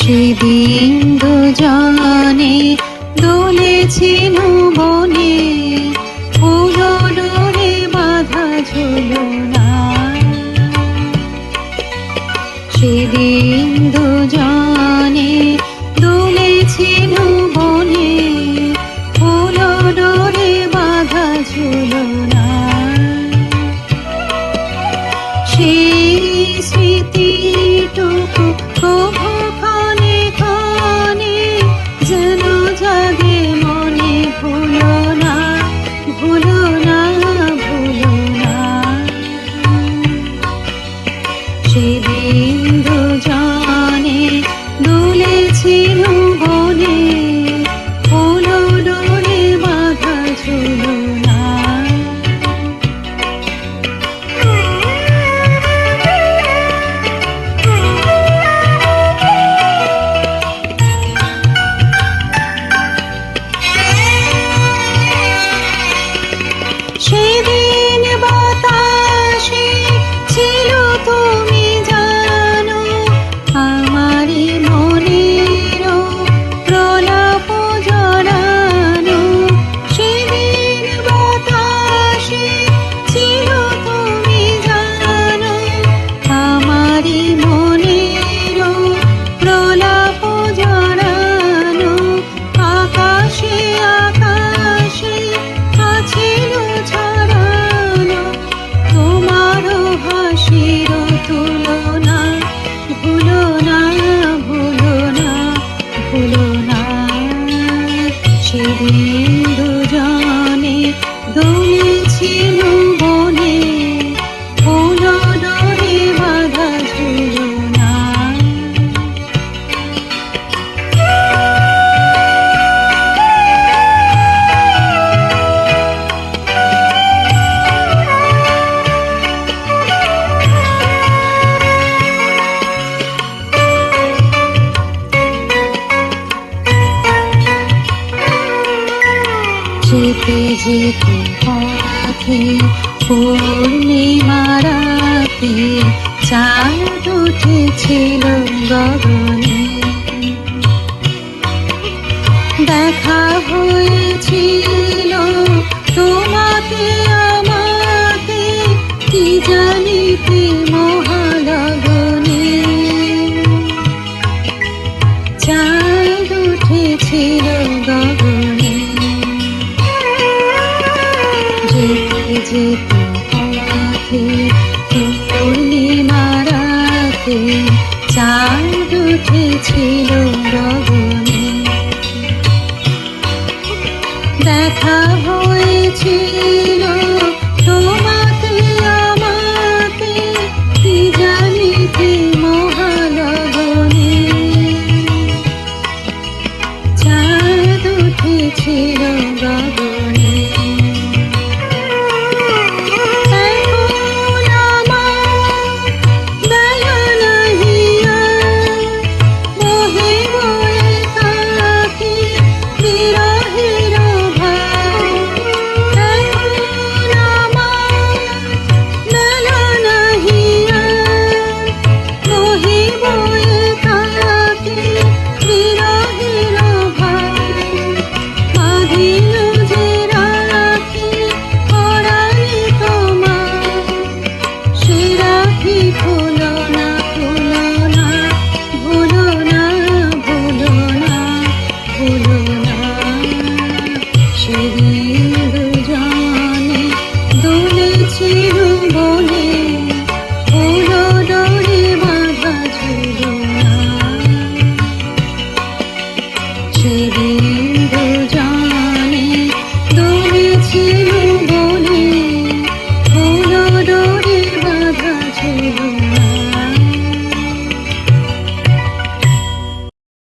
সেদিন দুজনে দুলেছিল বনে, ফুলো ডোরে বাঁধা ঝুলনা। সেদিন দুজনে দুলেছিল বনে, ফুলো ডোরে বাঁধা ঝুলনা। সেই স্মৃতিটুকু কভু ক্ষণে ক্ষণে যেন জাগে মনে, ভুলো না, ভুলো না, ভুলো না। সেদিন দুজনে দুলেছিল বনে, ফুলো ডোরে বাঁধা ঝুলনা। সেদিন বাতাসে ছিল তুমি জানো, আমারই মনের প্রলাপ জড়ানো। সেদিন বাতাসে ছিল তুমি জানো, আমারই মনের প্রলাপ জড়ানো। আকাশে আকাশে আছিল ছড়ানো তোমার হাসির তুলনা। ভুলো না, ভুলো না, ভুলো না। সেদিন দুজনে দুলেছিল বনে, ফুলো ডোরে বাঁধা ঝুলনা। যেতে যেতে পথে পূর্ণিমা রাতে চাঁদ উঠেছিল গগনে। দেখা হয়েছিল তোমাকে আমাকে, কি জানিতে মহালগনে। চাঁদ উঠেছিল গগনে। যেতে যেতে পথে পূর্ণিমা রাতে চাঁদ উঠেছিল গগনে। দেখা হয়েছিল তোমাকে আমাকে, কি জানিতে মহালগনে। চাঁদ উঠেছিল গগনে। সেদিন দুজনে দুলেছিল বনে, ফুলো ডোরে বাঁধা ঝুলনা। সেদিন দুজনে